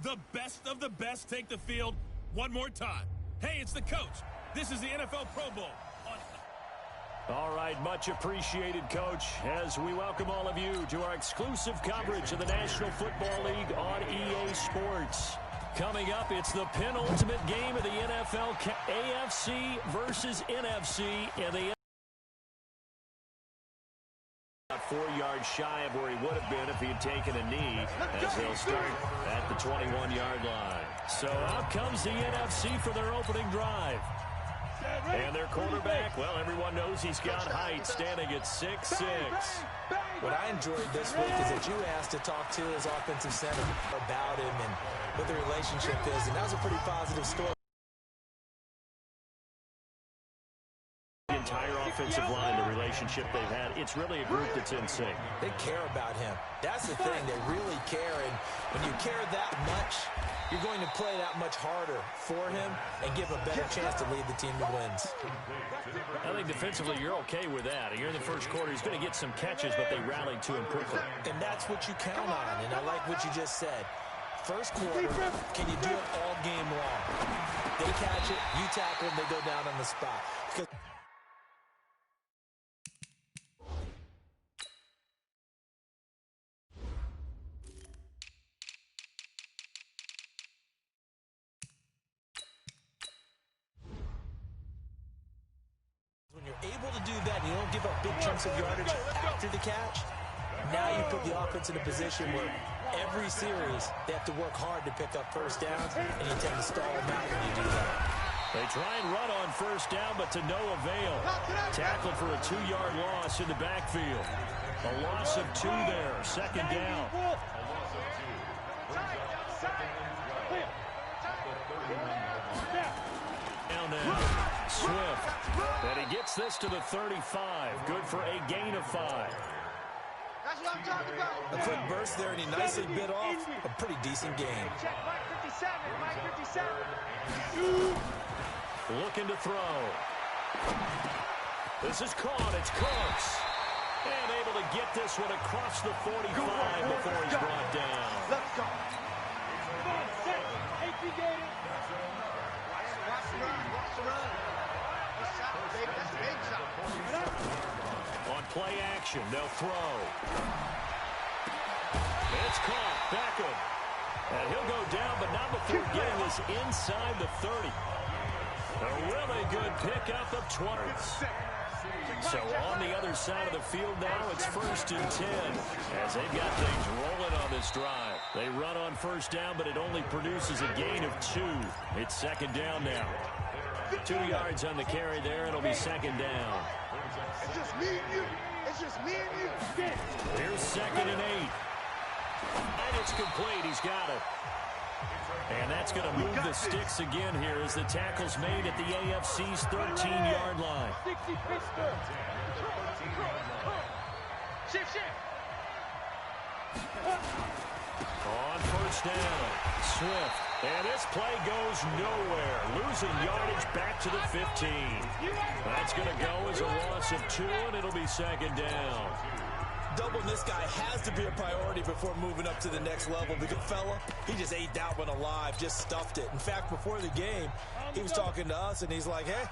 The best of the best take the field one more time. Hey, it's the coach. This is the NFL Pro Bowl. All right, much appreciated, Coach, as we welcome all of you to our exclusive coverage of the National Football League on EA Sports. Coming up, it's the penultimate game of the NFL, AFC versus NFC, and the 4 yards shy of where he would have been if he had taken a knee, as they'll start at the 21-yard line. So out comes the NFC for their opening drive. And their quarterback, well, everyone knows he's got height, standing at 6'6". What I enjoyed this week is that you asked to talk to his offensive center about him and what the relationship is, and that was a pretty positive story. The entire offensive line, the relationship they've had, it's really a group that's in sync. They care about him. That's the thing. They really care, and when you care that much, you're going to play that much harder for him and give him a better chance to lead the team to wins. I think defensively you're okay with that. Here in the first quarter, he's going to get some catches, but they rallied to him quickly. And that's what you count on, and I like what you just said. First quarter, can you do it all game long? They catch it, you tackle them, they go down on the spot. Because when you're able to do that, you don't give up big chunks of yardage after the catch. Now you put the offense in a position where every series they have to work hard to pick up first downs, and you tend to stall them out when you do that. They try and run on first down, but to no avail. Tackled for a 2-yard loss in the backfield. A loss of 2 there, second down. Down now, Swift. And he gets this to the 35. Good for a gain of 5. That's what I'm talking about. A quick burst there, and he nicely bit off a pretty decent gain. Check Mike 57, Mike 57. Looking to throw. This is caught. It's Cooks. And able to get this one across the 45 before he's brought down. Let's go. Come on, set. AP Gator. Watch the run. Watch the run. That's shot, baby. That's a big shot. On play action, they'll throw. It's caught. Beckham. And he'll go down, but not before getting this inside the 30. A really good pickup of 20. So on the other side of the field now, it's 1st and 10 as they've got things rolling on this drive. They run on first down, but it only produces a gain of 2. It's second down now. 2 yards on the carry there. It'll be second down. It's just me and you. It's just me and you. Here's 2nd and 8. And it's complete. He's got it. And that's going to move the sticks again here as the tackle's made at the AFC's 13-yard line. Shift. On first down, Swift. And this play goes nowhere. Losing yardage back to the 15. That's going to go as a loss of 2, and it'll be second down. Doubling this guy has to be a priority before moving up to the next level, because fella, he just ate that one alive, just stuffed it. In fact, before the game, he was talking to us, and he's like, hey,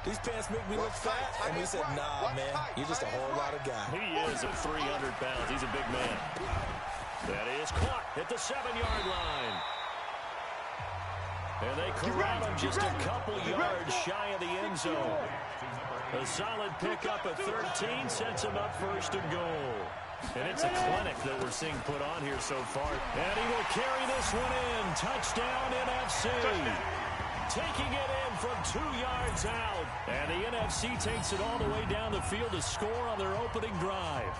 these pants make me look fat. And we said, nah, man, you're just a whole lot of guy. He is at 300 pounds. He's a big man. That is caught at the 7-yard line. And they corral him just a couple yards shy of the end zone. A solid pickup at 13 sets him up 1st and goal. And it's a clinic that we're seeing put on here so far. And he will carry this one in. Touchdown, NFC. Taking it in from 2 yards out. And the NFC takes it all the way down the field to score on their opening drive.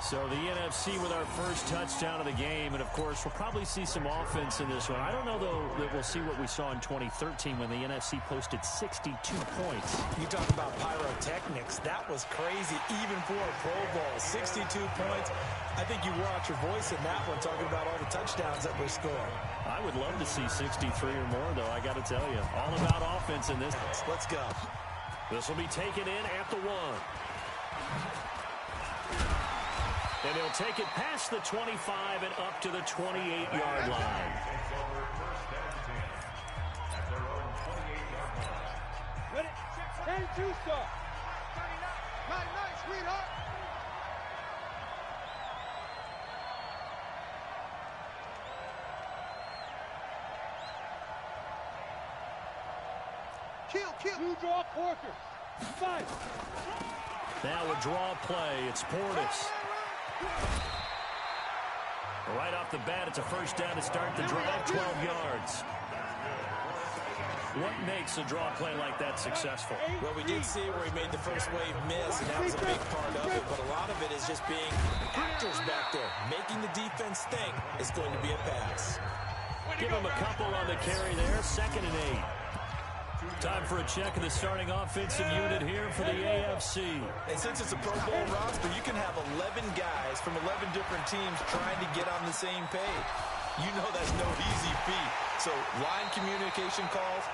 So the NFC with our first touchdown of the game. And, of course, we'll probably see some offense in this one. I don't know, though, that we'll see what we saw in 2013 when the NFC posted 62 points. You talk about pyrotechnics. That was crazy, even for a Pro Bowl. 62 points. I think you wore out your voice in that one, talking about all the touchdowns that were scored. I would love to see 63 or more, though, I got to tell you. All about offense in this. Let's go. This will be taken in at the 1. And he'll take it past the 25 and up to the 28-yard line. Ready? 32 start. Nice, sweetheart. Kill. You draw Porter. 5. Now a draw play. It's Portis. Right off the bat, it's a first down to start the drive, 12 yards. What makes a draw play like that successful? Well, we did see where he made the first wave miss, and that was a big part of it. But a lot of it is just being actors back there. Making the defense think it's going to be a pass. Give him a couple on the carry there. 2nd and 8. Time for a check of the starting offensive unit here for the AFC. And since it's a Pro Bowl roster, you can have 11 guys from 11 different teams trying to get on the same page. You know that's no easy feat. So line communication calls.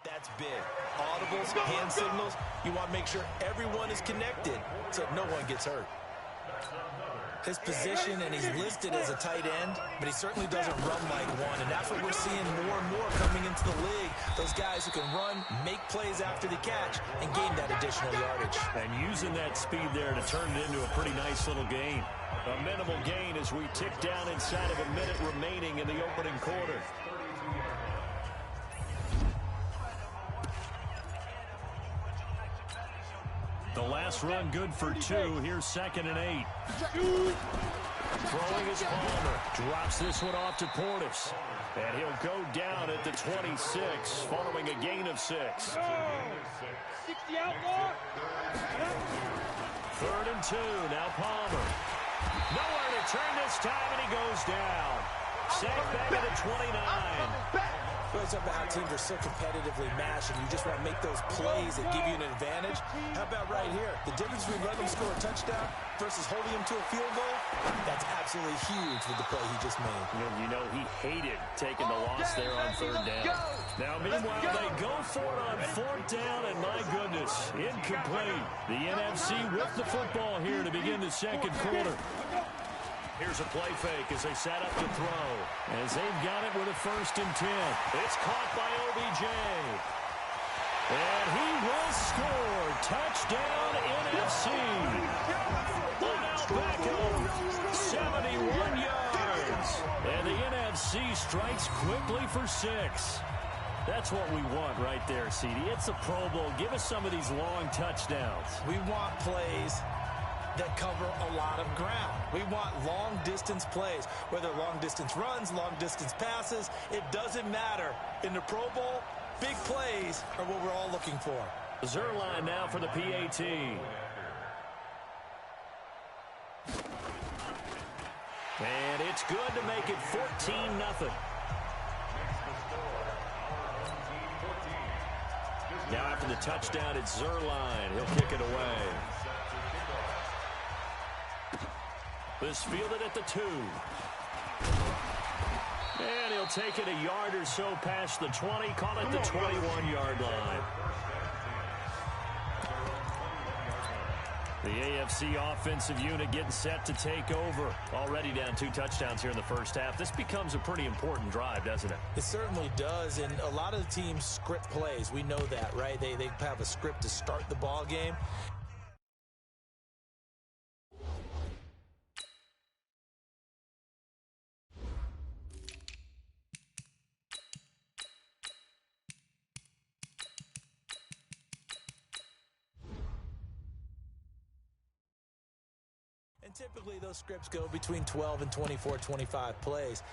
That's big. Audibles, hand signals. You want to make sure everyone is connected so no one gets hurt. His position, and he's listed as a tight end, but he certainly doesn't run like one, and that's what we're seeing more and more coming into the league. Those guys who can run, make plays after the catch, and gain that additional yardage. And using that speed there to turn it into a pretty nice little gain. A minimal gain as we tick down inside of a minute remaining in the opening quarter. The last run good for 2. Here's 2nd and 8. Throwing is Palmer. Drops this one off to Portis. And he'll go down at the 26 following a gain of 6. 60 out, 3rd and 2. Now Palmer. Nowhere to turn this time, and he goes down. Sacked back at the 29. It's up how teams are so competitively matched, and you just want to make those plays that give you an advantage. How about right here? The difference between letting them score a touchdown versus holding them to a field goal, that's absolutely huge with the play he just made. You know he hated taking the loss there on 3rd down. Now, meanwhile, they go for it on 4th down, and my goodness, incomplete. The NFC with the football here to begin the 2nd quarter. Here's a play fake as they set up to throw. As they've got it with a 1st and 10. It's caught by OBJ. And he will score. Touchdown, NFC. Odell Beckham, 71 yards. And the NFC strikes quickly for 6. That's what we want right there, CD. It's a Pro Bowl. Give us some of these long touchdowns. We want plays that cover a lot of ground. We want long-distance plays, whether long-distance runs, long-distance passes. It doesn't matter. In the Pro Bowl, big plays are what we're all looking for. Zuerlein now for the PAT. And it's good to make it 14-0. Now after the touchdown, it's Zuerlein. He'll kick it away. This fielded at the 2. And he'll take it a yard or so past the 20. Call it the 21-yard line. The AFC offensive unit getting set to take over. Already down 2 touchdowns here in the first half. This becomes a pretty important drive, doesn't it? It certainly does, and a lot of the teams script plays. We know that, right? They have a script to start the ball game. And typically those scripts go between 12 and 24, 25 plays.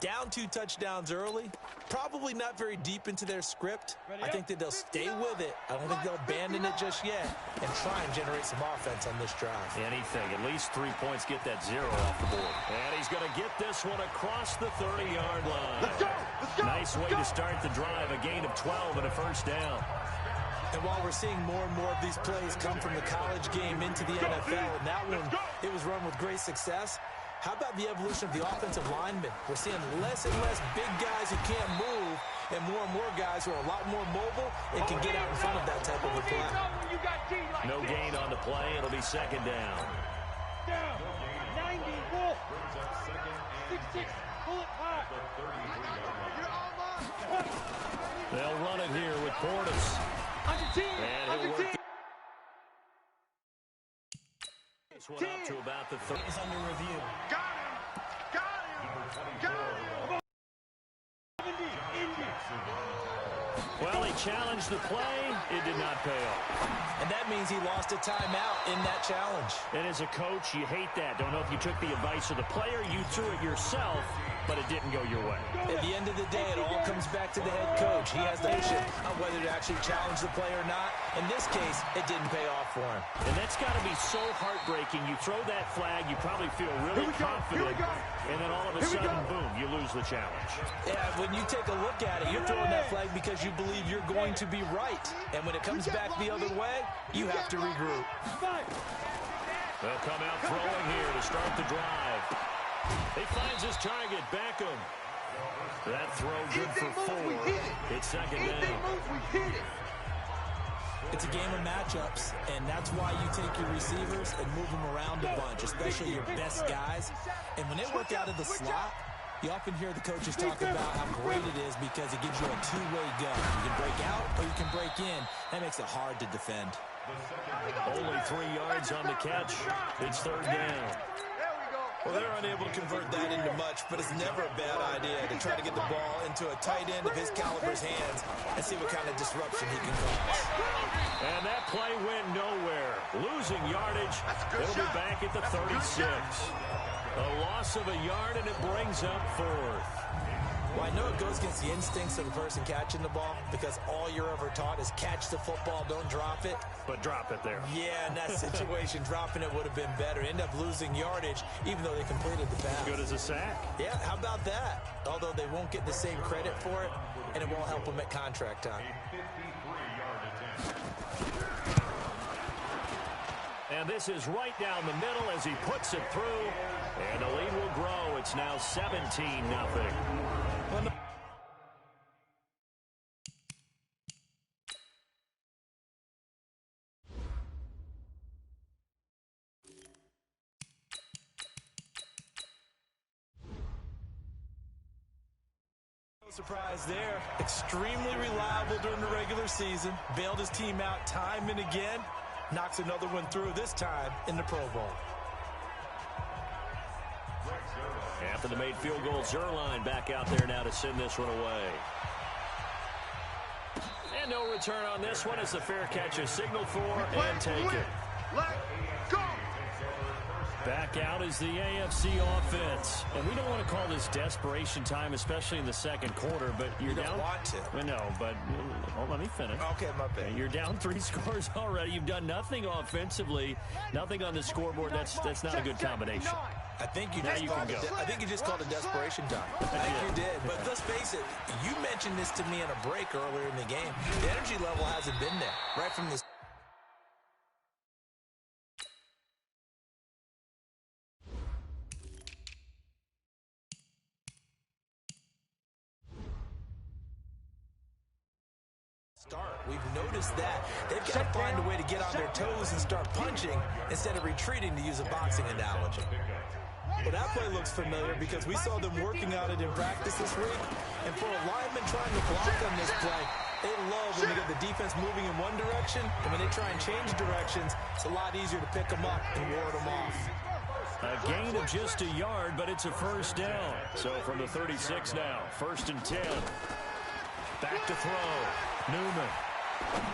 Down 2 touchdowns early, probably not very deep into their script. I think that they'll stay with it. I don't think they'll abandon it just yet and try and generate some offense on this drive. Anything. At least 3 points, get that 0 off the board. And he's going to get this one across the 30-yard line. Let's go! Let's go! Nice way to start the drive. A gain of 12 and a first down. And while we're seeing more and more of these plays come from the college game into the NFL, and that one, it was run with great success. How about the evolution of the offensive linemen? We're seeing less and less big guys who can't move and more guys who are a lot more mobile and can get out in front of that type of a play. No gain on the play. It'll be second down. Down. 90, Wolf. 6-6, pull it high. They'll run it here with Portis. Under 10. And Under he'll 10. work this one up to about the 30. Is under review. Got him. Got him. Got him. 70, Indy. Well, he challenged the play. It did not pay off. And that means he lost a timeout in that challenge. And as a coach, you hate that. Don't know if you took the advice of the player, you threw it yourself, but it didn't go your way. At the end of the day, it all comes back to the head coach. He has the decision on whether to actually challenge the play or not. In this case, it didn't pay off for him. And that's got to be so heartbreaking. You throw that flag, you probably feel really confident, and then all of a sudden, boom, you lose the challenge. Yeah, when you take a look at it, you're throwing that flag because you believe you're going to be right. And when it comes back the other way, you have to regroup. They'll come out throwing here to start the drive. He finds his target, Beckham. That throw good for 4. It's second down. It's a game of matchups, and that's why you take your receivers and move them around a bunch, especially your best guys. And when they work out of the slot, you often hear the coaches talk about how great it is because it gives you a two-way gun. You can break out or you can break in. That makes it hard to defend. Only 3 yards on the catch. It's third down. Well, they're unable to convert that into much, but it's never a bad idea to try to get the ball into a tight end of his caliber's hands and see what kind of disruption he can cause. And that play went nowhere. Losing yardage. It'll be back at the 36. A loss of a yard, and it brings up 4th. Well, I know it goes against the instincts of the person catching the ball because all you're ever taught is catch the football, don't drop it. But drop it there. Yeah, in that situation, dropping it would have been better. End up losing yardage, even though they completed the pass. Good as a sack. Yeah, how about that? Although they won't get the same credit for it, and it won't help them at contract time. And this is right down the middle as he puts it through. And the lead will grow. It's now 17-0. No surprise there. Extremely reliable during the regular season. Bailed his team out time and again. Knocks another one through, this time in the Pro Bowl. After the made field goal, Zuerlein back out there now to send this one away. And no return on this one as the fair catch is signaled for and taken. Let go. Back out is the AFC offense. And we don't want to call this desperation time, especially in the second quarter, but you're down. You don't want to. I know, but let me finish. Okay, my bad. You're down 3 scores already. You've done nothing offensively, nothing on the scoreboard. That's not a good combination. I think you Now just you called can it. go. I think you just called it desperation time. I think you did. But let's face it. You mentioned this to me in a break earlier in the game. The energy level hasn't been there right from this. We've noticed that. They've got to find a way to get on their toes and start punching instead of retreating, to use a boxing analogy. Well, that play looks familiar because we saw them working on it in practice this week. And for a lineman trying to block on this play, they love when they get the defense moving in one direction. And when they try and change directions, it's a lot easier to pick them up and ward them off. A gain of just a yard, but it's a first down. So from the 36 now, 1st and 10. Back to throw. Newman.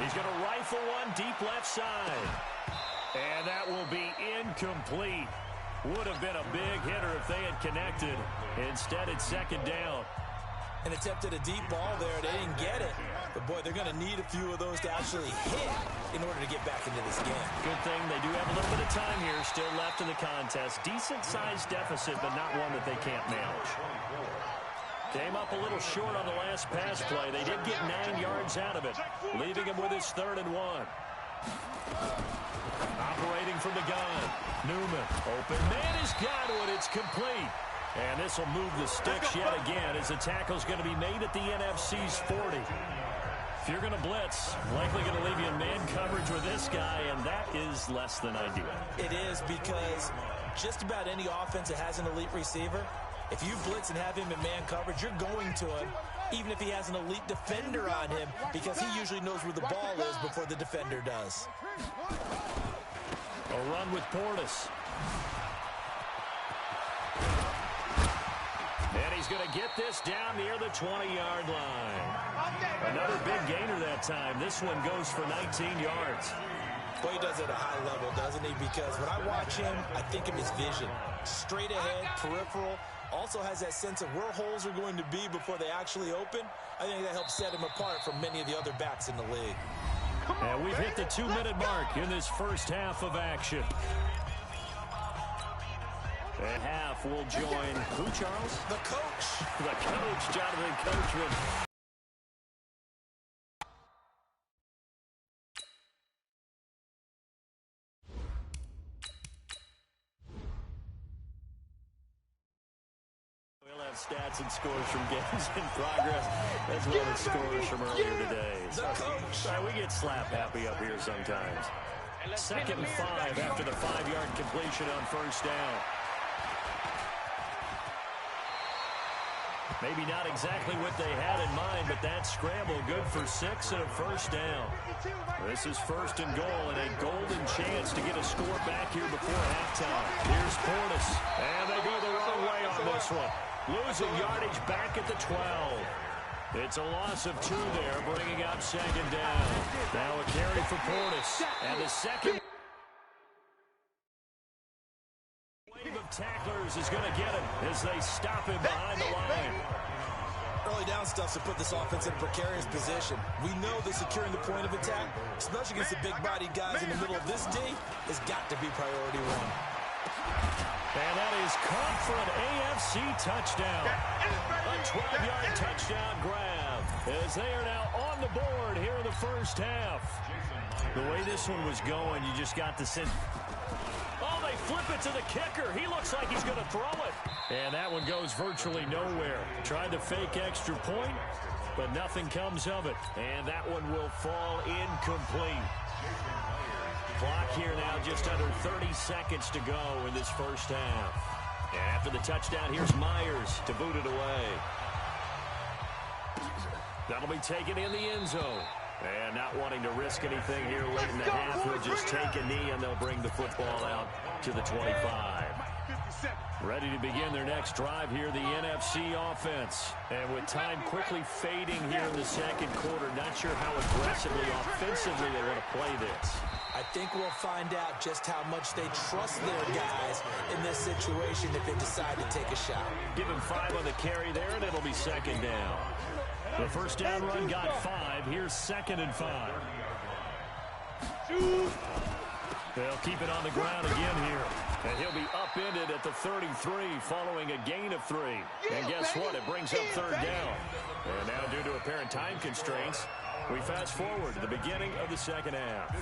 He's going to rifle one deep left side. And that will be incomplete. Would have been a big hitter if they had connected. Instead, it's second down. And attempted a deep ball there. They didn't get it. But, boy, they're going to need a few of those to actually hit in order to get back into this game. Good thing they do have a little bit of time here still left in the contest. Decent-sized deficit, but not one that they can't manage. Came up a little short on the last pass play. They did get 9 yards out of it, leaving him with his 3rd and 1. Operating from the gun. Newman. Open man is Godwin. It's complete. And this will move the sticks yet again as the tackle's going to be made at the NFC's 40. If you're going to blitz, likely going to leave you in man coverage with this guy, and that is less than ideal. It is, because just about any offense that has an elite receiver, if you blitz and have him in man coverage, you're going to him, even if he has an elite defender on him, because he usually knows where the ball is before the defender does. A run with Portis. And he's going to get this down near the 20-yard line. Another big gainer that time. This one goes for 19 yards. Well, he does it at a high level, doesn't he? Because when I watch him, I think of his vision. Straight ahead, peripheral. Also has that sense of where holes are going to be before they actually open. I think that helps set him apart from many of the other backs in the league. And we've hit the 2-minute mark in this first half of action. And half will join who, Charles? The coach. The coach, Jonathan Coachman. We'll have stats and scores from games in progress, as well as scores from earlier today. So, we get slap happy up here sometimes. 2nd and 5 after the 5-yard completion on first down. Maybe not exactly what they had in mind, but that scramble good for 6 and a first down. This is 1st and goal and a golden chance to get a score back here before halftime. Here's Portis, and they go the wrong way on this one. Losing yardage back at the 12. It's a loss of 2 there, bringing up 2nd down. Now a carry for Portis, and the second wave of tacklers is going to get him as they stop him behind the line. Early down stuff to put this offense in a precarious position. We know that securing the point of attack, especially against the big-bodied guys in the middle of this D, has got to be priority 1. And that is caught for an AFC touchdown. A 12-yard touchdown grab as they are now on the board here in the first half. The way this one was going, you just got to send. Oh, they flip it to the kicker. He looks like he's going to throw it. And that one goes virtually nowhere. Tried to fake extra point, but nothing comes of it. And that one will fall incomplete. Clock here now just under 30 seconds to go in this first half. And after the touchdown, here's Myers to boot it away. That'll be taken in the end zone. And not wanting to risk anything here late in the half, he'll just take a knee and they'll bring the football out to the 25. Ready to begin their next drive here, the NFC offense. And with time quickly fading here in the second quarter, not sure how aggressively, offensively they want to play this. I think we'll find out just how much they trust their guys in this situation if they decide to take a shot. Give him 5 on the carry there, and it'll be 2nd down. The first down run got 5. Here's 2nd and 5. They'll keep it on the ground again here. And he'll be upended at the 33 following a gain of 3. And guess what? It brings up 3rd down. And now due to apparent time constraints, we fast forward to the beginning of the second half.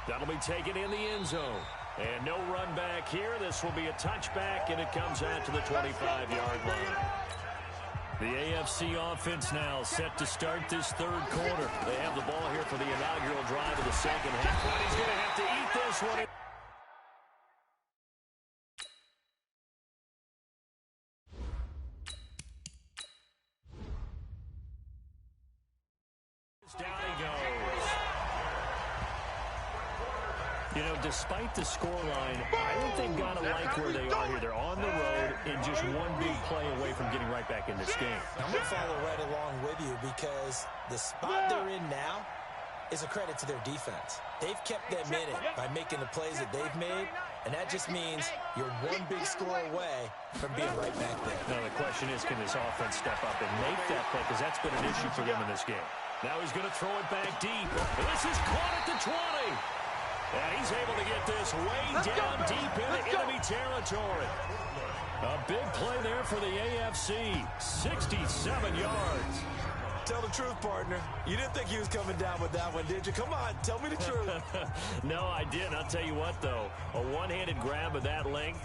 That'll be taken in the end zone. And no run back here. This will be a touchback, and it comes out to the 25-yard line. The AFC offense now set to start this 3rd quarter. They have the ball here for the inaugural drive of the second half. But he's going to have to eat this one. Down he goes. You know, despite the scoreline, I think they've got to like where they are here. They're on the road and just one big play away from getting right back in this game. I'm going to follow right along with you because the spot they're in now, is a credit to their defense. They've kept them in it by making the plays that they've made, and that just means you're one big score away from being right back there. Now the question is, can this offense step up and make that play? Because that's been an issue for them in this game. Now he's going to throw it back deep. This is caught at the 20. And he's able to get this way down deep into enemy territory. A big play there for the AFC. 67 yards. Tell the truth, partner. You didn't think he was coming down with that one, did you? Come on, tell me the truth. No, I didn't. I'll tell you what, though. A one-handed grab of that length.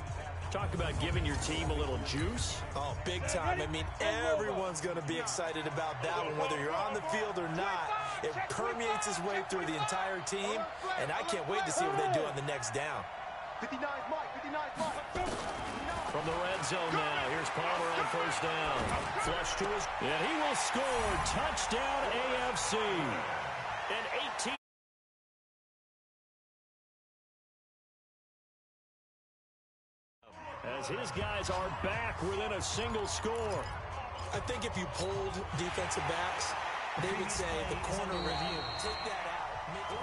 Talk about giving your team a little juice. Oh, big time. I mean, everyone's going to be excited about that one, whether you're on the field or not. It permeates its way through the entire team, and I can't wait to see what they do on the next down. 59 Mike, 59 Mike. From the red zone now, here's Palmer on first down. Flush to his, and he will score. Touchdown AFC. An 18. As his guys are back within a single score. I think if you polled defensive backs, they would say the corner review. Take that out. Make it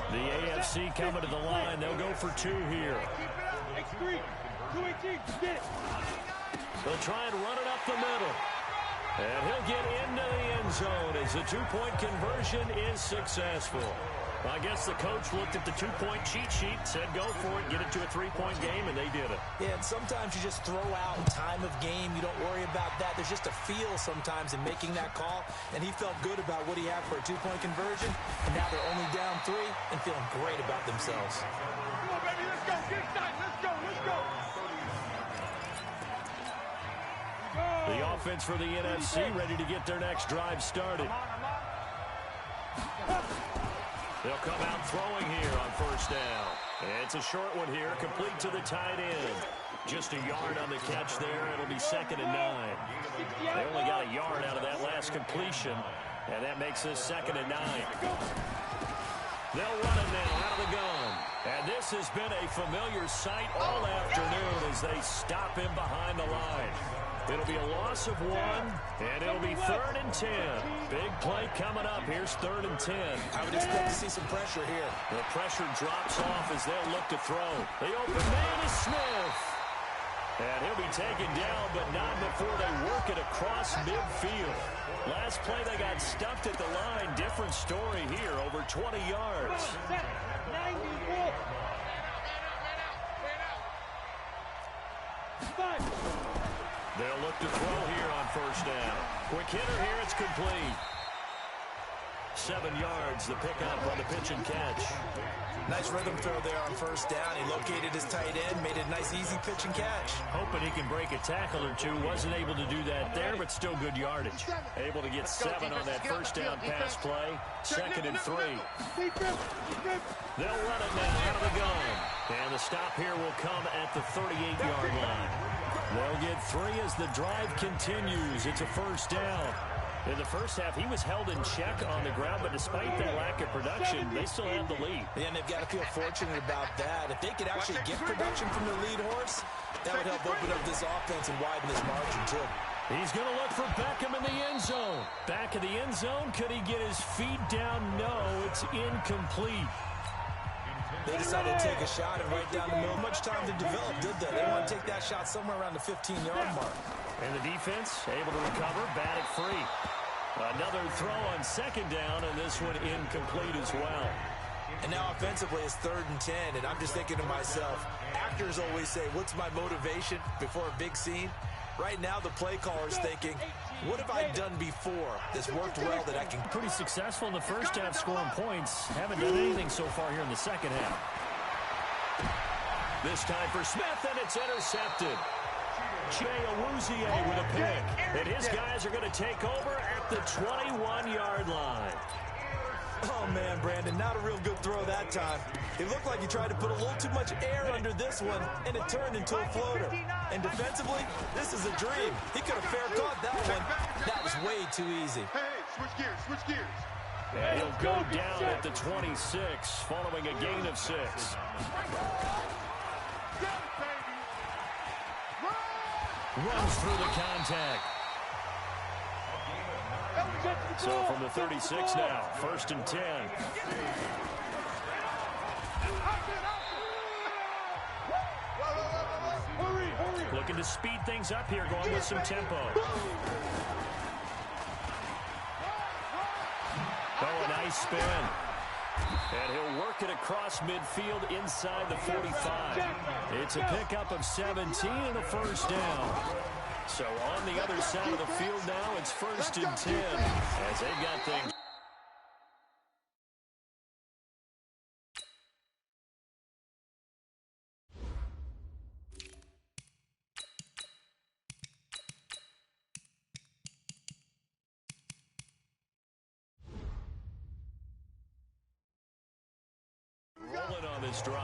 The AFC coming to the line. They'll go for two here. X3, 218, get it. They'll try and run it up the middle. And he'll get into the end zone as the two-point conversion is successful. I guess the coach looked at the two-point cheat sheet, said go for it, get it to a three-point game, and they did it. Yeah, and sometimes you just throw out time of game. You don't worry about that. There's just a feel sometimes in making that call, and he felt good about what he had for a two-point conversion, and now they're only down 3 and feeling great about themselves. Come on, baby, let's go. Get inside. Let's go. Let's go. The offense for the NFC ready to get their next drive started. They'll come out throwing here on first down. And it's a short one here, complete to the tight end. Just a yard on the catch there. It'll be 2nd and 9. They only got a yard out of that last completion, and that makes this 2nd and 9. They'll run it now out of the gun. And this has been a familiar sight all afternoon as they stop him behind the line. It'll be a loss of 1, and it'll be 3rd and 10. Big play coming up. Here's 3rd and 10. I would expect to see some pressure here. The pressure drops off as they'll look to throw. The open man is Smith. And he'll be taken down, but not before they work it across midfield. Last play, they got stuffed at the line. Different story here, over 20 yards. 94. 5. They'll look to throw here on first down. Quick hitter here, it's complete. 7 yards, the pickup on the pitch and catch. Nice rhythm throw there on first down. He located his tight end, made a nice easy pitch and catch. Hoping he can break a tackle or two. Wasn't able to do that there, but still good yardage. Able to get 7 on that first down pass play. 2nd and 3. They'll run it now out of the gun. And the stop here will come at the 38-yard line. They'll get 3 as the drive continues. It's a first down. In the first half, he was held in check on the ground, but despite that lack of production, they still have the lead. And they've got to feel fortunate about that. If they could actually get production from their lead horse, that would help open up this offense and widen this margin, too. He's going to look for Beckham in the end zone. Back in the end zone, could he get his feet down? No, it's incomplete. They decided to take a shot and right down the middle. Much time to develop, did they? They want to take that shot somewhere around the 15-yard mark. And the defense able to recover, bat it free. Another throw on 2nd down, and this one incomplete as well. And now offensively it's 3rd and 10, and I'm just thinking to myself, actors always say, what's my motivation before a big scene? Right now the play caller's thinking, what have I done before that's worked well that I can... Pretty successful in the first half scoring points. Haven't done anything so far here in the second half. This time for Smith, and it's intercepted. Jay Awuzie with a pick. And his guys are going to take over at the 21-yard line. Oh, man, Brandon, not a real good throw that time. It looked like he tried to put a little too much air under this one, and it turned into a floater. And defensively, this is a dream. He could have fair caught that one. That was way too easy. Hey, switch gears, switch gears. And he'll go down at the 26, following a gain of 6. Runs through the contact. So from the 36 now, 1st and 10. Looking to speed things up here, going with some tempo. Oh, a nice spin. And he'll work it across midfield inside the 45. It's a pickup of 17 and a 1st down. So on the other side of the field now, it's 1st and 10 as they've got things. Rolling on this drive.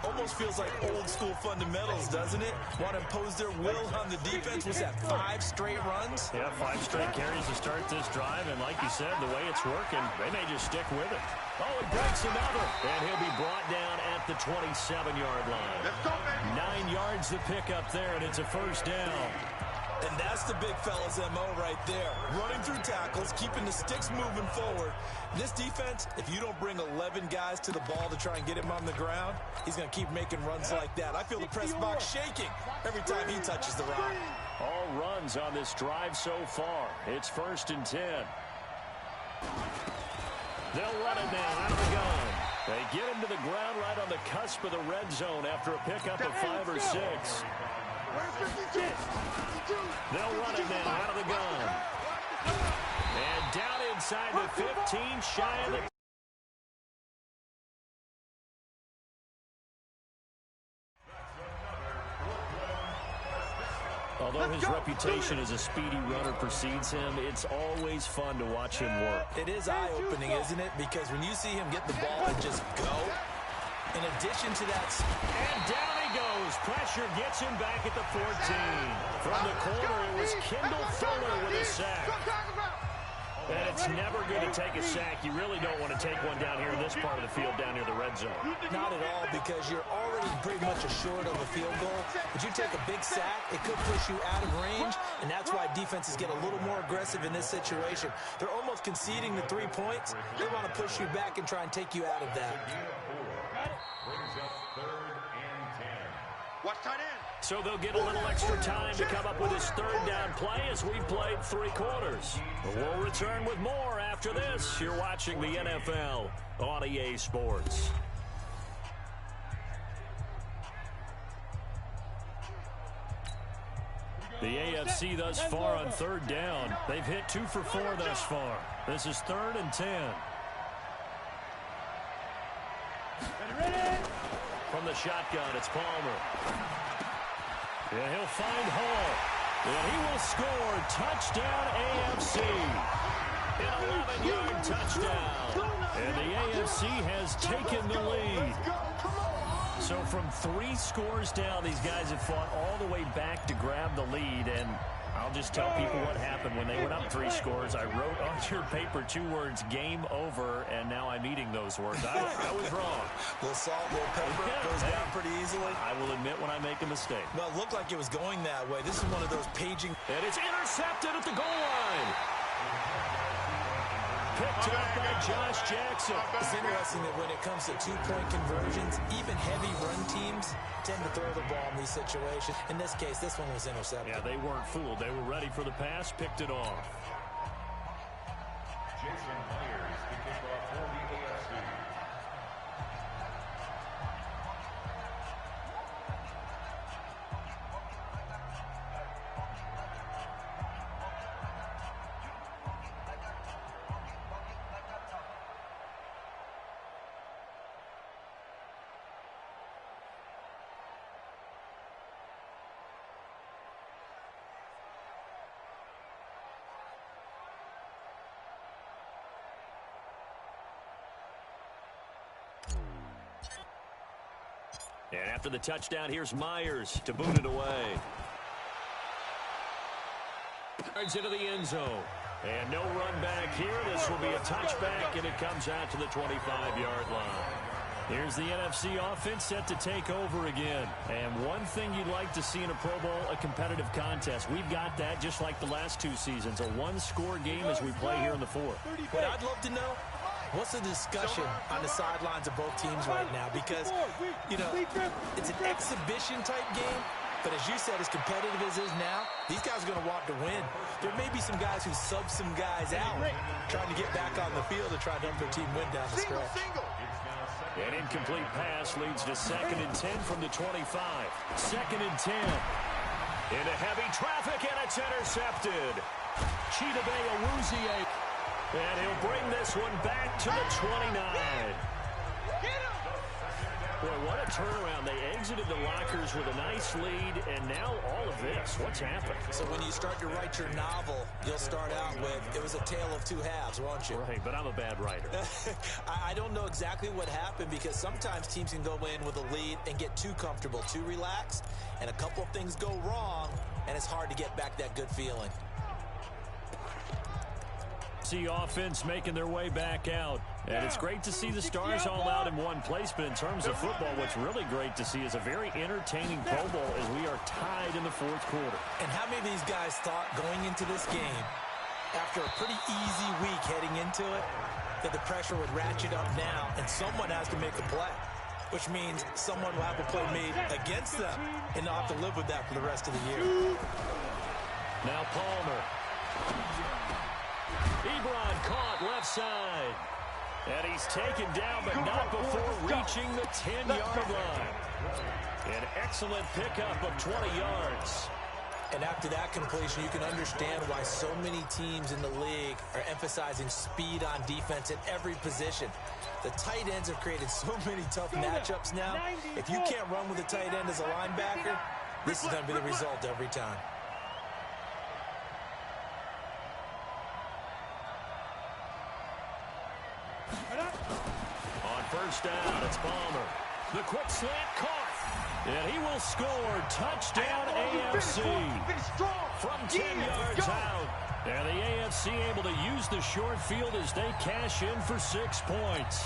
Almost feels like old school fundamentals, doesn't it? Want to impose their will on the defense. Was that 5 straight runs? Yeah, 5 straight carries to start this drive, and like you said, the way it's working, they may just stick with it. Oh, it breaks another, and he'll be brought down at the 27-yard line. Let's go, baby. 9 yards to pick up there, and it's a 1st down. And that's the big fella's MO right there. Running through tackles, keeping the sticks moving forward. This defense, if you don't bring 11 guys to the ball to try and get him on the ground, he's going to keep making runs like that. I feel the press box shaking every time he touches the rock. All runs on this drive so far. It's 1st and 10. They'll run it now out of the gun. They get him to the ground right on the cusp of the red zone after a pickup of 5 or 6. They'll run it now out of the gun. And down inside the 15, shy of the... Although his reputation as a speedy runner precedes him, it's always fun to watch him work. It is eye-opening, isn't it? Because when you see him get the ball and just go, in addition to that... And down he goes. Pressure gets him back at the 14. From the corner, it was Kendall Fuller with a sack. And it's never good to take a sack. You really don't want to take one down here in this part of the field, down near the red zone. Not at all, because you're already pretty much assured of a field goal. But you take a big sack, it could push you out of range, and that's why defenses get a little more aggressive in this situation. They're almost conceding the 3 points. They want to push you back and try and take you out of that. Watch tight end. So they'll get a little extra time to come up with his 3rd down play as we've played 3 quarters. We'll return with more after this. You're watching the NFL on EA Sports. The AFC thus far on 3rd down. They've hit 2 for 4 thus far. This is 3rd and 10. From the shotgun, it's Palmer. Yeah, he'll find Hall. And he will score. Touchdown, AFC. An 11-yard touchdown. And the AFC has taken the lead. So from 3 scores down, these guys have fought all the way back to grab the lead. And I'll just tell people what happened when they went up 3 scores. I wrote on your paper 2 words, game over, and now I'm eating those words. I was wrong. A little salt, a little pepper, goes down pretty easily. I will admit when I make a mistake. Well, it looked like it was going that way. This is one of those paging. And it's intercepted at the goal line. Picked up by Josh Jackson. It's interesting that when it comes to 2-point conversions, even heavy run teams tend to throw the ball in these situations. In this case, this one was intercepted. Yeah, they weren't fooled. They were ready for the pass, picked it off. Jason Myers, the kickoff for the AFC. And after the touchdown, here's Myers to boot it away. Yards into the end zone. And no run back here. This will be a touchback, and it comes out to the 25-yard line. Here's the NFC offense set to take over again. And one thing you'd like to see in a Pro Bowl, a competitive contest. We've got that just like the last 2 seasons. A one-score game as we play here in the fourth. What I'd love to know, what's the discussion on the sidelines of both teams right now? Because, you know, it's an exhibition-type game. But as you said, as competitive as it is now, these guys are going to want to win. There may be some guys who sub some guys out, trying to get back on the field to try to help their team win down the stretch. An incomplete pass leads to 2nd and 10 from the 25. 2nd and 10. Into heavy traffic, and it's intercepted. Chidobe Awuzie. And he'll bring this one back to the 29. Boy, what a turnaround. They exited the lockers with a nice lead, and now all of this. What's happened? So when you start to write your novel, you'll start out with, it was a tale of 2 halves, won't you? Right, but I'm a bad writer. I don't know exactly what happened, because sometimes teams can go in with a lead and get too comfortable, too relaxed, and a couple of things go wrong, and it's hard to get back that good feeling. See offense making their way back out. And it's great to see the stars all out in one place, but in terms of football, what's really great to see is a very entertaining Pro Bowl as we are tied in the 4th quarter. And how many of these guys thought going into this game, after a pretty easy week heading into it, that the pressure would ratchet up now and someone has to make a play, which means someone will have a play made against them and they'll have to live with that for the rest of the year. Now Palmer. Ebron caught left side. And he's taken down, but not before reaching the 10-yard line. An excellent pickup of 20 yards. And after that completion, you can understand why so many teams in the league are emphasizing speed on defense at every position. The tight ends have created so many tough matchups now. If you can't run with a tight end as a linebacker, this is going to be the result every time. On first down, it's Palmer. The quick slant caught. And he will score. Touchdown AFC. From 10 yards out. And the AFC able to use the short field as they cash in for 6 points.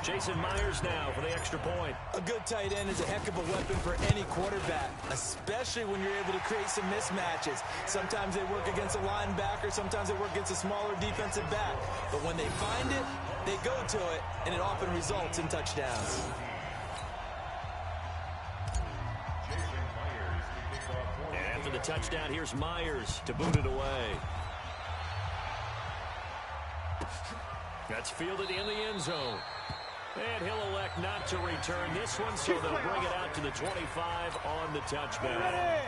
Jason Myers now for the extra point. A good tight end is a heck of a weapon for any quarterback, especially when you're able to create some mismatches. Sometimes they work against a linebacker, sometimes they work against a smaller defensive back. But when they find it, they go to it, and it often results in touchdowns. And after the touchdown, here's Myers to boot it away. That's fielded in the end zone. And he'll elect not to return this one, so they'll bring it out to the 25 on the touchback.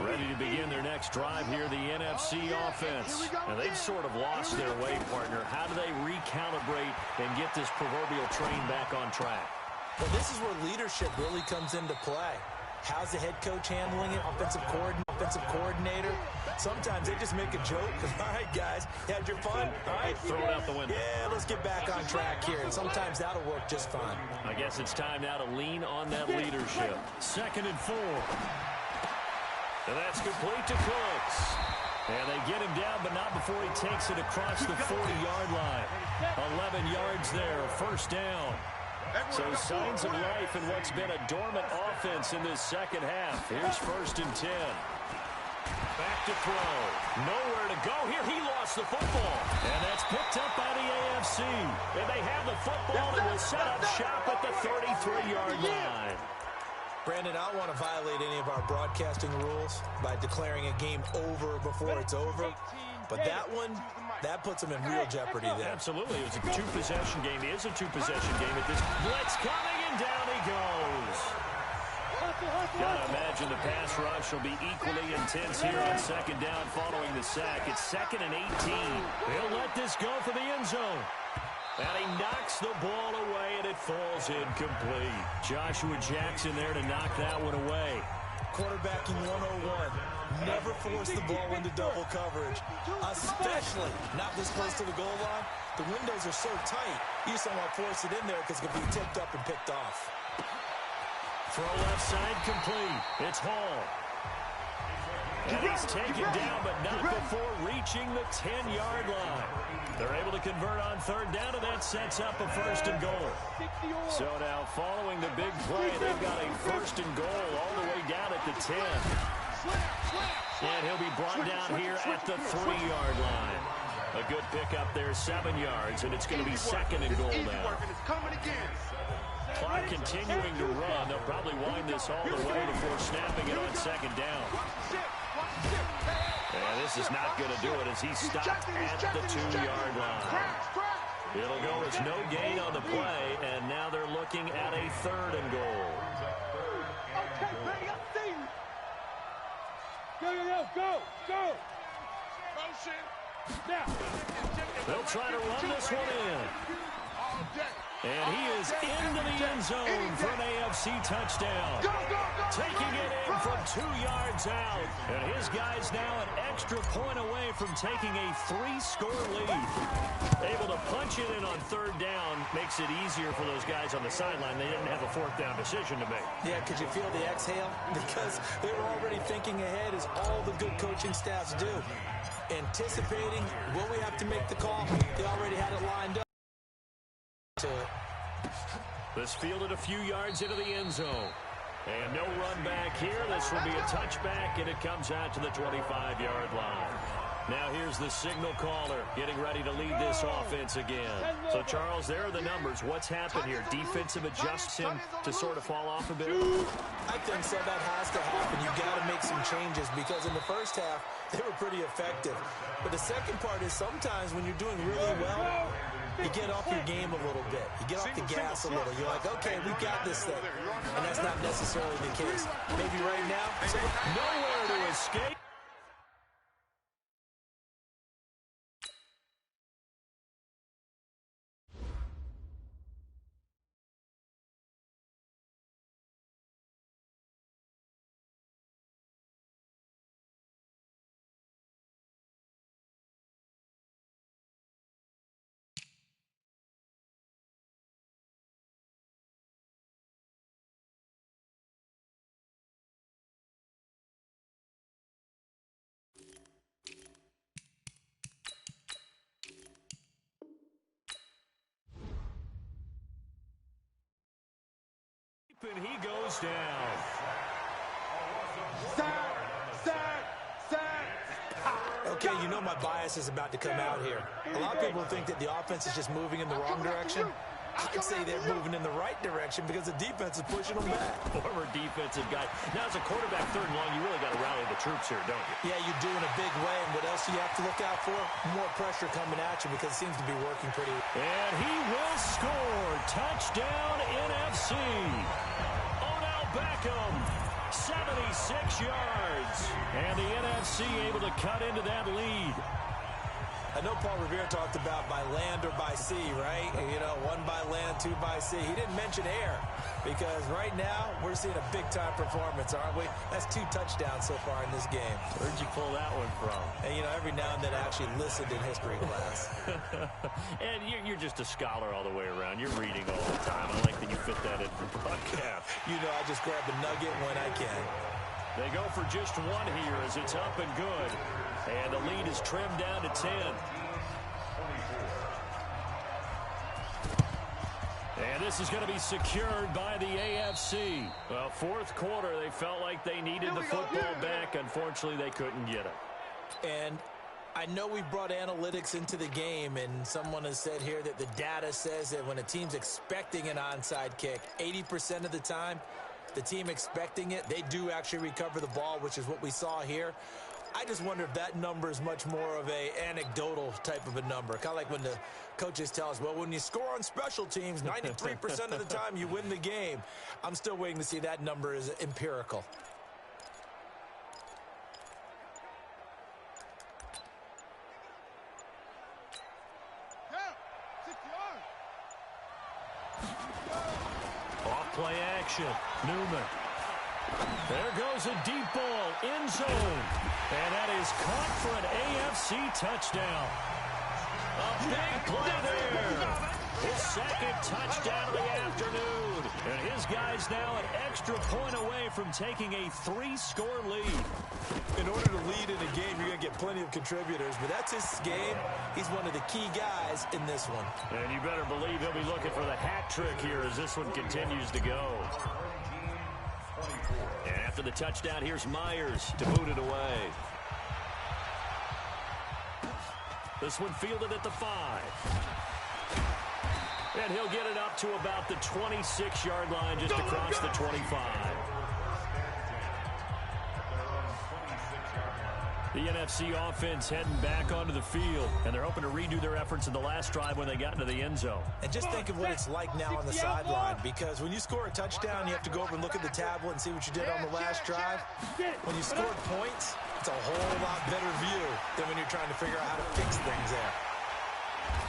Ready to begin their next drive here, the NFC offense. And they've sort of lost their way, partner. How do they recalibrate and get this proverbial train back on track? Well, this is where leadership really comes into play. How's the head coach handling it? Offensive coordinator? Sometimes they just make a joke. All right, guys, had your fun? All right, throw it out the window. Yeah, let's get back on track here. And sometimes that'll work just fine. I guess it's time now to lean on that leadership. 2nd and 4. And that's complete to Cooks. And they get him down, but not before he takes it across the 40-yard line. 11 yards there, first down. So signs of life in what's been a dormant offense in this second half. Here's 1st and 10. Back to throw. Nowhere to go here. He lost the football. And that's picked up by the AFC. And they have the football and will set up shop at the 33-yard line. Brandon, I don't want to violate any of our broadcasting rules by declaring a game over before it's over. But that one, that puts them in real jeopardy there. Absolutely. It was a 2-possession game. It is a 2-possession game at this. Blitz coming, and down he goes. Gotta imagine the pass rush will be equally intense here on 2nd down following the sack. It's 2nd and 18. He'll let this go for the end zone. And he knocks the ball away, and it falls incomplete. Joshua Jackson there to knock that one away. Quarterbacking 101. Never force the ball into double coverage, especially not this close to the goal line. The windows are so tight, you just don't want to force it in there because it can be tipped up and picked off. Throw left side complete. It's Hall. And he's taken down, but not before reaching the 10-yard line. They're able to convert on third down, and that sets up a first and goal. So now, following the big play, they've got a first and goal all the way down at the 10. And he'll be brought down here at the 3-yard line. A good pickup there, 7 yards, and it's going to be second and goal now. Clock continuing to run. They'll probably wind this all the way before snapping it on second down. And this is not going to do it as he stopped at the 2-yard line. It'll go as no gain on the play, and now they're looking at a third and goal. Go. They'll try to run this one in. And he is into the end zone for an AFC touchdown. Taking it in from 2 yards out. And his guy's now an extra point away from taking a 3-score lead. Able to punch it in on third down makes it easier for those guys on the sideline. They didn't have a fourth down decision to make. Yeah, could you feel the exhale? Because they were already thinking ahead, as all the good coaching staffs do. Anticipating, will we have to make the call? They already had it lined up to it. This fielded a few yards into the end zone. And no run back here. This will be a touchback, and it comes out to the 25-yard line. Now here's the signal caller getting ready to lead this offense again. So, Charles, there are the numbers. What's happened here? Defensive adjusts him to sort of fall off a bit? I think so. That has to happen. You've got to make some changes because in the first half, they were pretty effective. But the second part is sometimes when you're doing really well, you get off your game a little bit. You get off the gas a little. You're like, okay, we got this thing. And that's not necessarily the case. Maybe right now, nowhere to escape. And he goes down. Okay, you know my bias is about to come out here. A lot of people think that the offense is just moving in the wrong direction. I'd say they're moving in the right direction because the defense is pushing them back. Former defensive guy. Now, as a quarterback, third and long, you really got to rally the troops here, don't you? Yeah, you do in a big way. And what else do you have to look out for? More pressure coming at you because it seems to be working pretty well. And he will score. Touchdown, NFC. Odell Beckham, 76 yards. And the NFC able to cut into that lead. I know Paul Revere talked about by land or by sea, right? You know, 1 by land, 2 by sea. He didn't mention air because right now we're seeing a big-time performance, aren't we? That's 2 touchdowns so far in this game. Where'd you pull that one from? And, you know, every now and then I actually listened in history class. And you're just a scholar all the way around. You're reading all the time. I like that you fit that in for broadcast. You know, I just grab the nugget when I can. They go for just 1 here as it's up and good. And the lead is trimmed down to 10. And this is going to be secured by the AFC. Well, fourth quarter, they felt like they needed the football back. Unfortunately, they couldn't get it. And I know we brought analytics into the game, and someone has said here that the data says that when a team's expecting an onside kick, 80% of the time, the team expecting it, they do actually recover the ball, which is what we saw here. I just wonder if that number is much more of a anecdotal type of a number. Kind of like when the coaches tell us, well, when you score on special teams, 93% of the time you win the game. I'm still waiting to see that number is empirical. Off play action. Newman. There goes a deep ball, end zone. And that is caught for an AFC touchdown. A big play there. His second touchdown of the afternoon. And his guy's now an extra point away from taking a 3-score lead. In order to lead in a game, you're going to get plenty of contributors, but that's his game. He's one of the key guys in this one. And you better believe he'll be looking for the hat trick here as this one continues to go. And after the touchdown, here's Myers to boot it away. This one fielded at the 5. And he'll get it up to about the 26-yard line just across the 25. The NFC offense heading back onto the field, and they're hoping to redo their efforts in the last drive when they got into the end zone. And just think of what it's like now on the sideline, because when you score a touchdown, you have to go over and look at the tablet and see what you did on the last drive. When you scored points, it's a whole lot better view than when you're trying to figure out how to fix things there.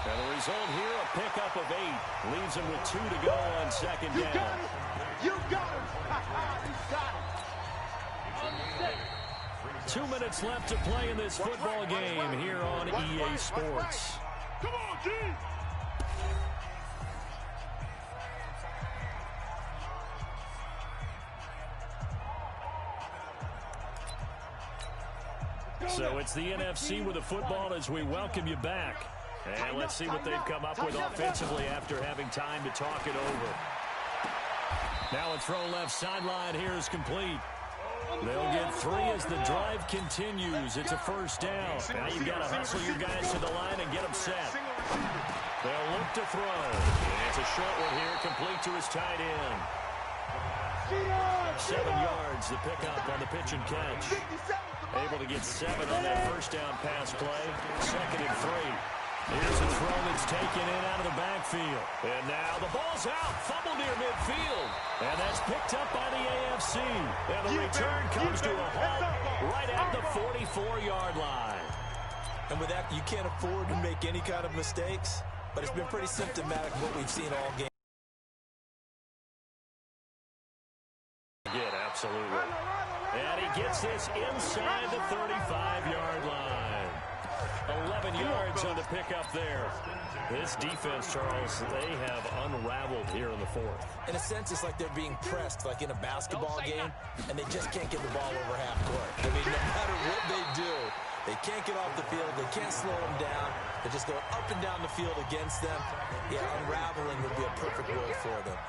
And the result here, a pickup of 8. Leaves him with 2 to go on second down. You got it. You got it. 2 minutes left to play in this football game here on EA Sports. Come on, G. So it's the NFC with the football as we welcome you back. And let's see what they've come up with offensively after having time to talk it over. Now a throw left sideline here is complete. They'll get 3 as the drive continues. It's a first down. Now you've got to hustle your guys to the line and get them set. They'll look to throw. And it's a short one here, complete to his tight end. 7 yards, the pickup on the pitch and catch. Able to get 7 on that first down pass play. 2nd and 3. Here's a throw that's taken in out of the backfield. And now the ball's out. Fumble near midfield. And that's picked up by the AFC. And the return comes to a halt right at the 44-yard line. And with that, you can't afford to make any kind of mistakes, but it's been pretty symptomatic of what we've seen all game. Absolutely. And he gets this inside the 35-yard line. 11 yards on the pickup there. This defense, Charles, they have unraveled here in the 4th. In a sense, it's like they're being pressed, like in a basketball game, and they just can't get the ball over half court. I mean, no matter what they do, they can't get off the field. They can't slow them down. They're just going up and down the field against them. Yeah, unraveling would be a perfect word for them.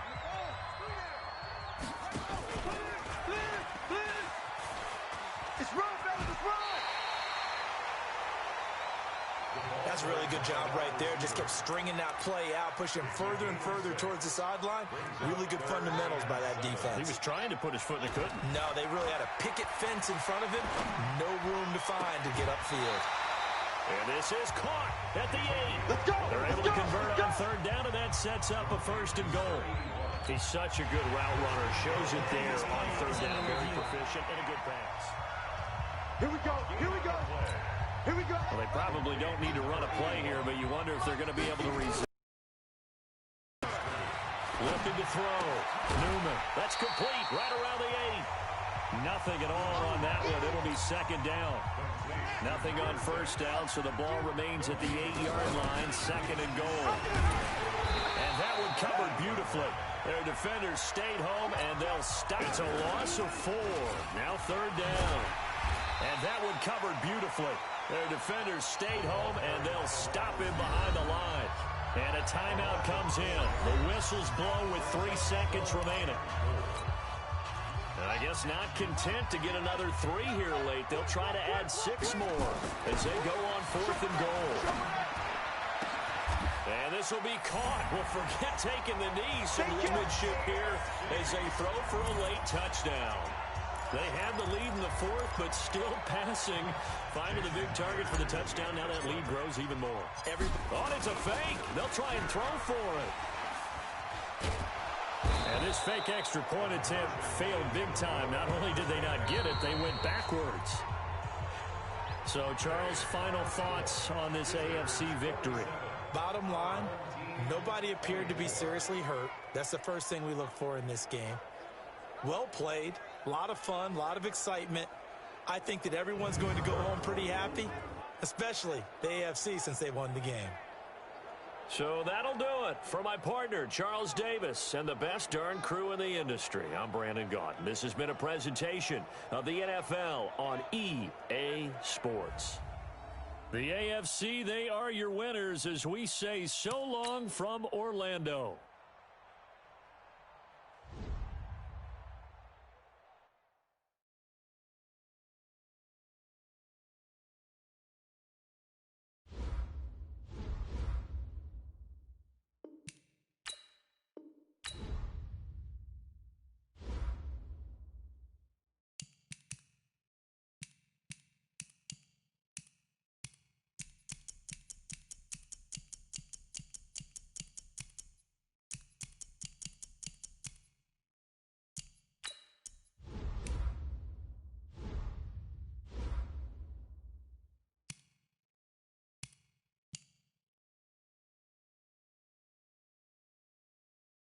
It's run, fellas, it's run. That's a really good job right there. Just kept stringing that play out, pushing further and further towards the sideline. Really good fundamentals by that defense. He was trying to put his foot in the couldn't. No, they really had a picket fence in front of him. No room to find to get upfield. And this is caught at the 8. Let's go. They're able to convert on 3rd down, and that sets up a 1st and goal. He's such a good route runner. Shows it there on 3rd down. Very proficient and a good pass. Here we go. Here we go. Here we go. Well, they probably don't need to run a play here, but you wonder if they're going to be able to resist. Looking to throw. Newman. That's complete. Right around the 8. Nothing at all on that one. It'll be 2nd down. Nothing on 1st down, so the ball remains at the 8-yard line. 2nd and goal. And that one covered beautifully. Their defenders stayed home, and they'll stop. It's a loss of 4. Now 3rd down. And that one covered beautifully. Their defenders stayed home, and they'll stop him behind the line. And a timeout comes in. The whistles blow with 3 seconds remaining. And I guess not content to get another 3 here late. They'll try to add 6 more as they go on 4th and goal. And this will be caught. Well, forget taking the knee. Some linemanship here as they throw for a late touchdown. They had the lead in the 4th, but still passing. Finding the big target for the touchdown. Now that lead grows even more. Oh, it's a fake. They'll try and throw for it. And this fake extra point attempt failed big time. Not only did they not get it, they went backwards. So, Charles, final thoughts on this AFC victory. Bottom line, nobody appeared to be seriously hurt. That's the first thing we look for in this game. Well played, a lot of fun, a lot of excitement. I think that everyone's going to go home pretty happy, especially the AFC since they won the game. So that'll do it. For my partner, Charles Davis, and the best darn crew in the industry, I'm Brandon Gaudin. This has been a presentation of the NFL on EA Sports. The AFC, they are your winners as we say so long from Orlando.